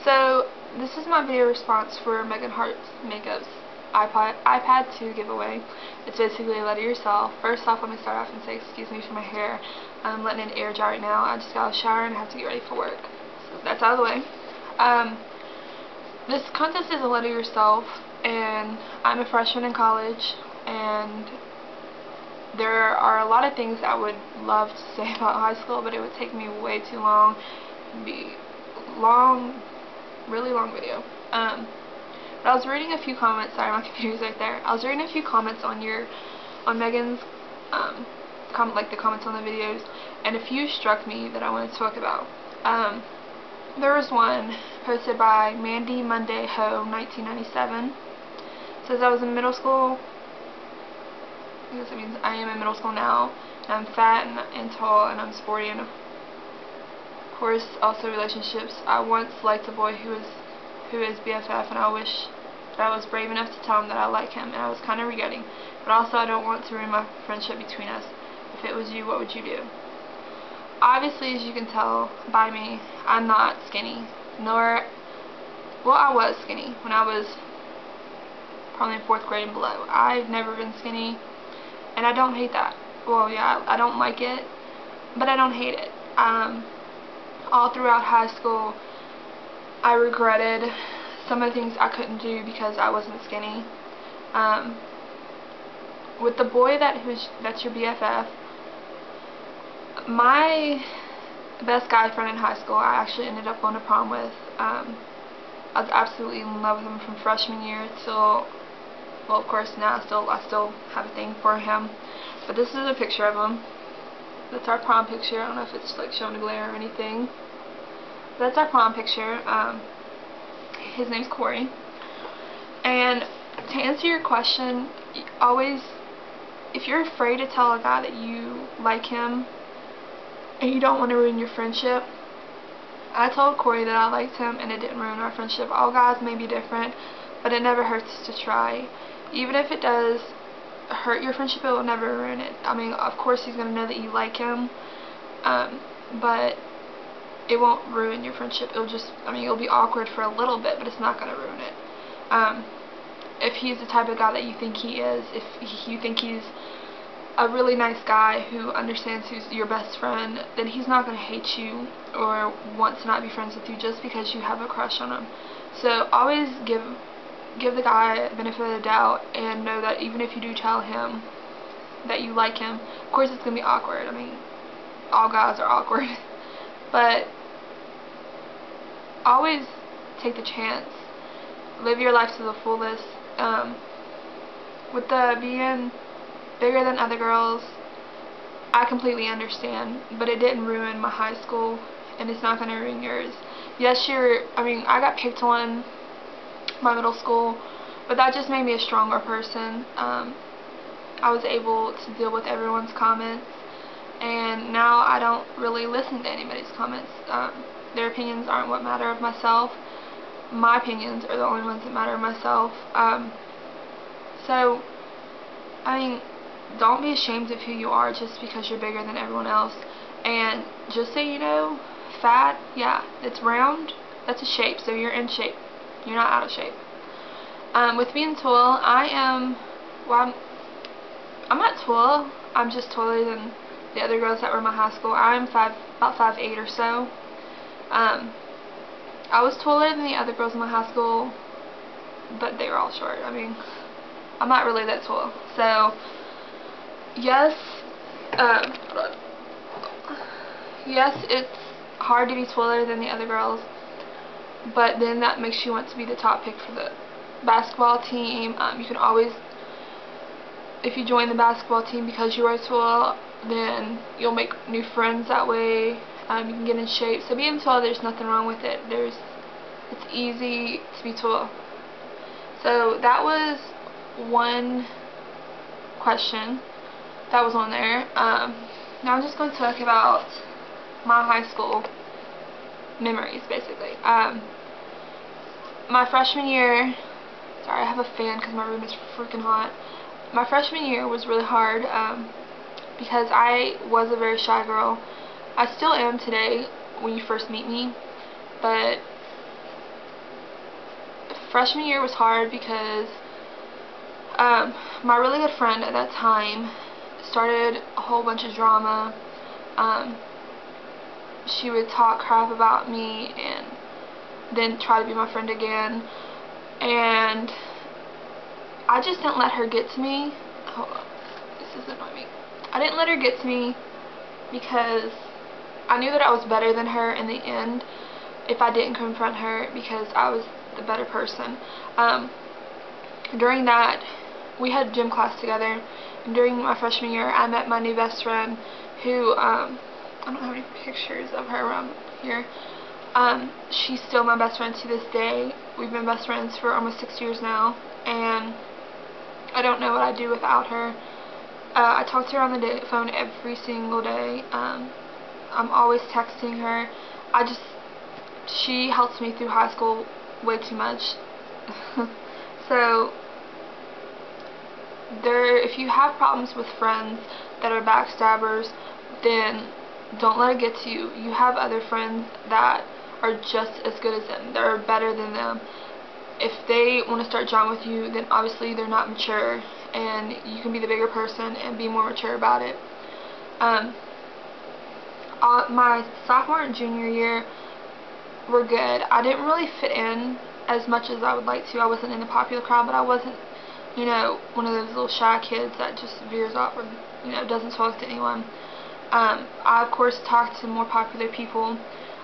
So this is my video response for Meganheartsmakeup's iPad 2 giveaway. It's basically letter yourself. First off, let me start off and say excuse me for my hair. I'm letting it air dry right now. I just got out of the shower and I have to get ready for work. So that's out of the way. This contest is a letter yourself, and I'm a freshman in college, and there are a lot of things I would love to say about high school, but it would take me way too long. It'd be really long video. But I was reading a few comments. Sorry, my computer's right there. I was reading a few comments on Megan's like the comments on the videos, and a few struck me that I wanted to talk about. There was one posted by Mandy Monday Ho 1997. It says, I was in middle school. I guess it means I am in middle school now. And I'm fat and tall, and I'm sporty, and of course also relationships. I once liked a boy who is BFF, and I wish that I was brave enough to tell him that I like him, and I was kind of regretting. But also I don't want to ruin my friendship between us. If it was you, what would you do? Obviously, as you can tell by me, I'm not skinny. Well, I was skinny when I was probably in 4th grade and below. I've never been skinny, and I don't hate that. Well, yeah, I don't like it, but I don't hate it. All throughout high school, I regretted some of the things I couldn't do because I wasn't skinny. With the boy that's your BFF, my best guy friend in high school, I actually ended up going to prom with. I was absolutely in love with him from freshman year till, well, of course now I still have a thing for him. But this is a picture of him. That's our prom picture. I don't know if it's like showing a glare or anything. But that's our prom picture. His name's Corey. And to answer your question, always, if you're afraid to tell a guy that you like him and you don't want to ruin your friendship, I told Corey that I liked him and it didn't ruin our friendship. All guys may be different, but it never hurts to try. Even if it does hurt your friendship, it will never ruin it. I mean, of course he's going to know that you like him, but it won't ruin your friendship. It'll just, I mean, it'll be awkward for a little bit, but it's not going to ruin it. If he's the type of guy that you think he is, if you think he's a really nice guy who understands who's your best friend, then he's not going to hate you or want to not be friends with you just because you have a crush on him. So always give the guy the benefit of the doubt, and know that even if you do tell him that you like him, of course it's going to be awkward. I mean, all guys are awkward. But always take the chance. Live your life to the fullest. With the being bigger than other girls, I completely understand, but it didn't ruin my high school, and it's not going to ruin yours. Yes, I got picked on my middle school, but that just made me a stronger person. I was able to deal with everyone's comments, and now I don't really listen to anybody's comments. Their opinions aren't what matter of myself. My opinions are the only ones that matter of myself. So, I mean, don't be ashamed of who you are just because you're bigger than everyone else. And just so you know, fat, yeah, it's round, that's a shape, so you're in shape. You're not out of shape. With being tall, I'm not tall, I'm just taller than the other girls that were in my high school. I'm about 5'8" or so. I was taller than the other girls in my high school, but they were all short. I mean, I'm not really that tall. So, yes, yes, it's hard to be taller than the other girls, but then that makes you want to be the top pick for the basketball team. You can always, if you join the basketball team because you are tall, then you'll make new friends that way. You can get in shape. So being tall, there's nothing wrong with it. It's easy to be tall. So that was one question that was on there. Now I'm just going to talk about my high school memories, basically. My freshman year, sorry, I have a fan because my room is freaking hot. My freshman year was really hard because I was a very shy girl. I still am today when you first meet me, but freshman year was hard because my really good friend at that time started a whole bunch of drama. She would talk crap about me and then try to be my friend again, and I just didn't let her get to me. Hold on, this is annoying me. I didn't let her get to me because I knew that I was better than her in the end if I didn't confront her, because I was the better person. During that, we had gym class together, and during my freshman year I met my new best friend who, I don't have any pictures of her around here. She's still my best friend to this day. We've been best friends for almost 6 years now, and I don't know what I'd do without her. I talk to her on the phone every single day. I'm always texting her. She helps me through high school way too much. So, if you have problems with friends that are backstabbers, then don't let it get to you. You have other friends that are just as good as them, that are better than them. If they want to start drama with you, then obviously they're not mature, and you can be the bigger person and be more mature about it. My sophomore and junior year were good. I didn't really fit in as much as I would like to. I wasn't in the popular crowd, but I wasn't, you know, one of those little shy kids that just veers off or, you know, doesn't talk to anyone. I of course talked to more popular people.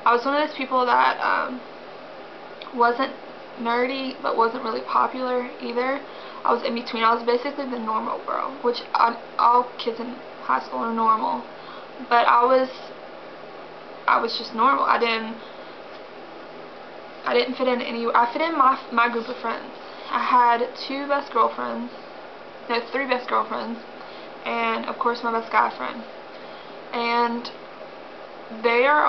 I was one of those people that wasn't nerdy but wasn't really popular either. I was in between. I was basically the normal girl, which all kids in high school are normal, but I was just normal. I didn't fit in anywhere. I fit in my group of friends. I had three best girlfriends, and of course my best guy friend. And their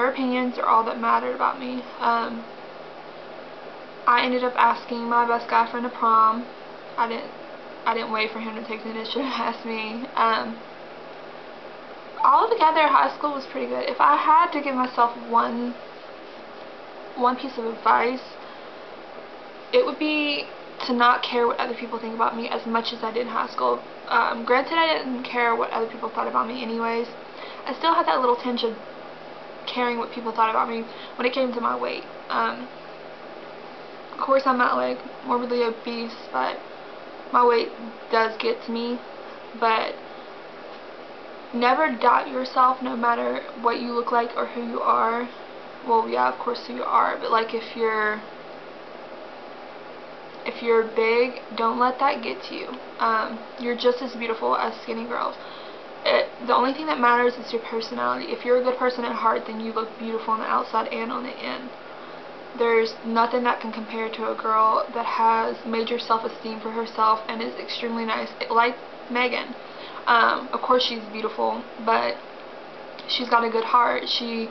opinions are all that mattered about me. I ended up asking my best guy friend to prom. I didn't wait for him to take the initiative and ask me. Altogether, high school was pretty good. If I had to give myself one piece of advice, it would be to not care what other people think about me as much as I did in high school. Granted, I didn't care what other people thought about me anyways. I still had that little tinge of caring what people thought about me when it came to my weight. Of course, I'm not like morbidly obese, but my weight does get to me. But never doubt yourself, no matter what you look like or who you are. Well, yeah, of course who you are, but like if you're big, don't let that get to you. You're just as beautiful as skinny girls. The only thing that matters is your personality. If you're a good person at heart, then you look beautiful on the outside and on the in. There's nothing that can compare to a girl that has major self-esteem for herself and is extremely nice, like Megan. Of course she's beautiful, but she's got a good heart. She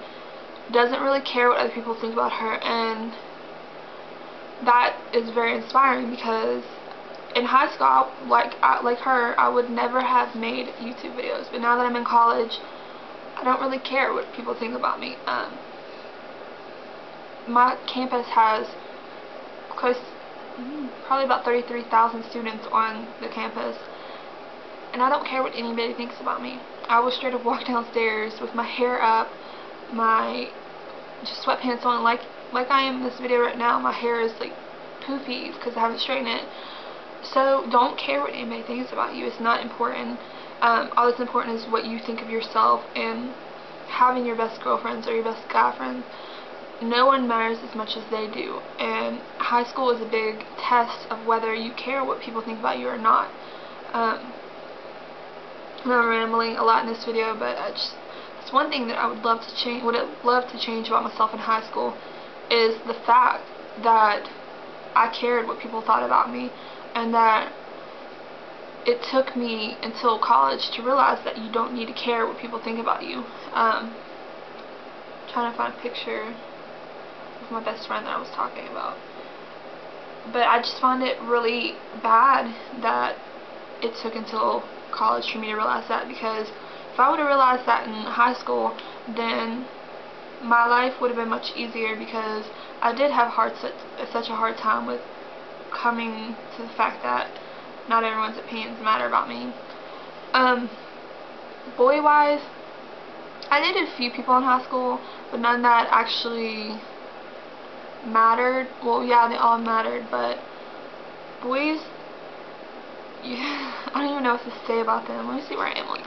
doesn't really care what other people think about her, and that is very inspiring, because in high school, like her, I would never have made YouTube videos, but now that I'm in college, I don't really care what people think about me. My campus has probably about 33,000 students on the campus, and I don't care what anybody thinks about me. I will straight up walk downstairs with my hair up, my just sweatpants on, like I am in this video right now. My hair is like poofy because I haven't straightened it. So don't care what anybody thinks about you. It's not important. All that's important is what you think of yourself, and having your best girlfriends or your best guy friends. No one matters as much as they do, and high school is a big test of whether you care what people think about you or not. I'm rambling a lot in this video, but it's one thing that I would love to change. What I'd love to change about myself in high school is the fact that I cared what people thought about me, and that it took me until college to realize that you don't need to care what people think about you. Trying to find a picture of my best friend that I was talking about. But I just find it really bad that it took until college for me to realize that, because if I would have realized that in high school, then my life would have been much easier, because I did have such a hard time with coming to the fact that not everyone's opinions matter about me. Boy-wise, I dated a few people in high school, but none that actually mattered. Well, yeah, they all mattered, but boys, I don't even know what to say about them. Let me see where I am on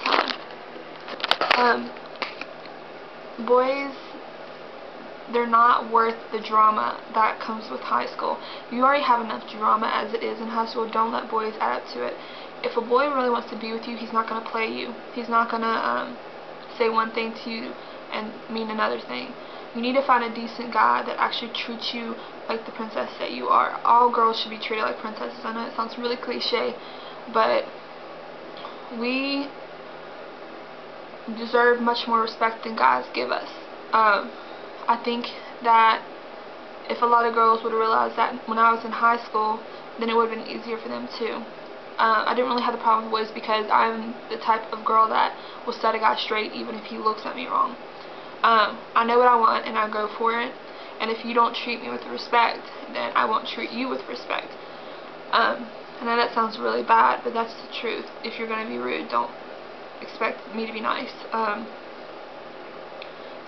time. Boys, they're not worth the drama that comes with high school. You already have enough drama as it is in high school. Don't let boys add up to it. If a boy really wants to be with you, he's not going to play you. He's not going to say one thing to you and mean another thing. You need to find a decent guy that actually treats you like the princess that you are. All girls should be treated like princesses. I know it sounds really cliche, but we deserve much more respect than guys give us. I think that if a lot of girls would have realized that when I was in high school, then it would have been easier for them too. I didn't really have the problem with boys because I'm the type of girl that will set a guy straight even if he looks at me wrong. I know what I want and I go for it, and if you don't treat me with respect, then I won't treat you with respect. I know that sounds really bad, but that's the truth. If you're going to be rude, don't expect me to be nice.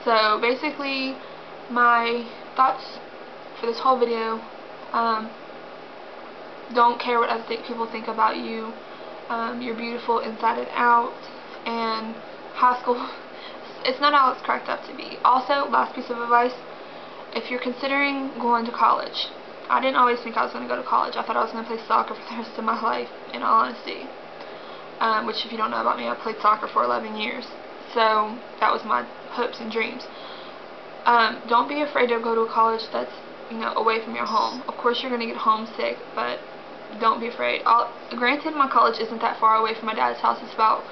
So basically, my thoughts for this whole video, don't care what other people think about you. You're beautiful inside and out, and high school, it's not all it's cracked up to be. Also, last piece of advice, if you're considering going to college, I didn't always think I was going to go to college. I thought I was going to play soccer for the rest of my life, in all honesty. Which, if you don't know about me, I played soccer for 11 years. So, that was my hopes and dreams. Don't be afraid to go to a college that's, away from your home. Of course, you're going to get homesick, but don't be afraid. Granted, my college isn't that far away from my dad's house. It's about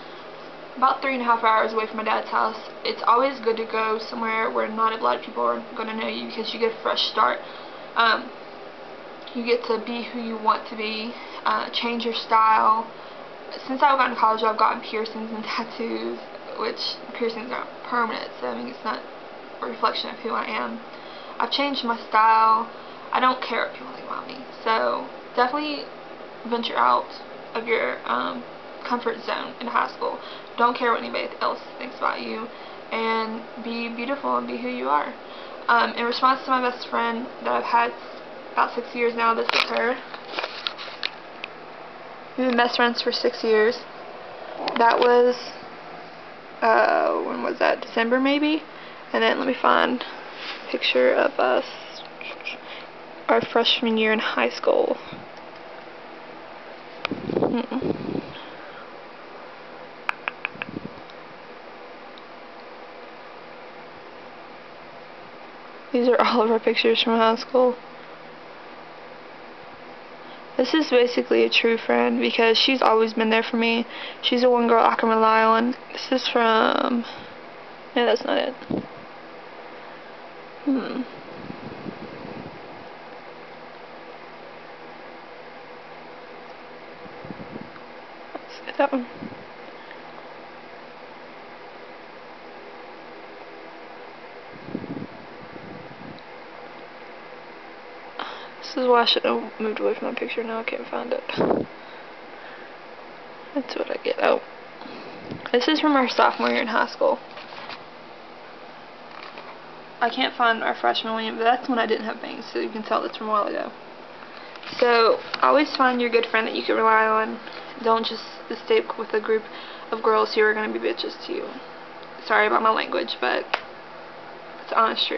3.5 hours away from my dad's house. It's always good to go somewhere where not a lot of people are going to know you, because you get a fresh start. You get to be who you want to be, change your style. Since I've gotten to college, I've gotten piercings and tattoos, which piercings aren't permanent, so I mean it's not a reflection of who I am. I've changed my style. I don't care what people think about me. So definitely venture out of your comfort zone in high school. Don't care what anybody else thinks about you, and be beautiful and be who you are. In response to my best friend that I've had about 6 years now, this is her. We've been best friends for 6 years. That was, when was that? December maybe? And then let me find a picture of us, our freshman year in high school. These are all of our pictures from high school. This is basically a true friend because she's always been there for me. She's the one girl I can rely on. This is from... No, that's not it. Let's get that one. This is why I should have moved away from my picture. Now I can't find it. That's what I get. Oh. This is from our sophomore year in high school. I can't find our freshman one, but that's when I didn't have bangs, so you can tell that's from a while ago. So, always find your good friend that you can rely on. Don't just stay with a group of girls who are going to be bitches to you. Sorry about my language, but it's honest truth.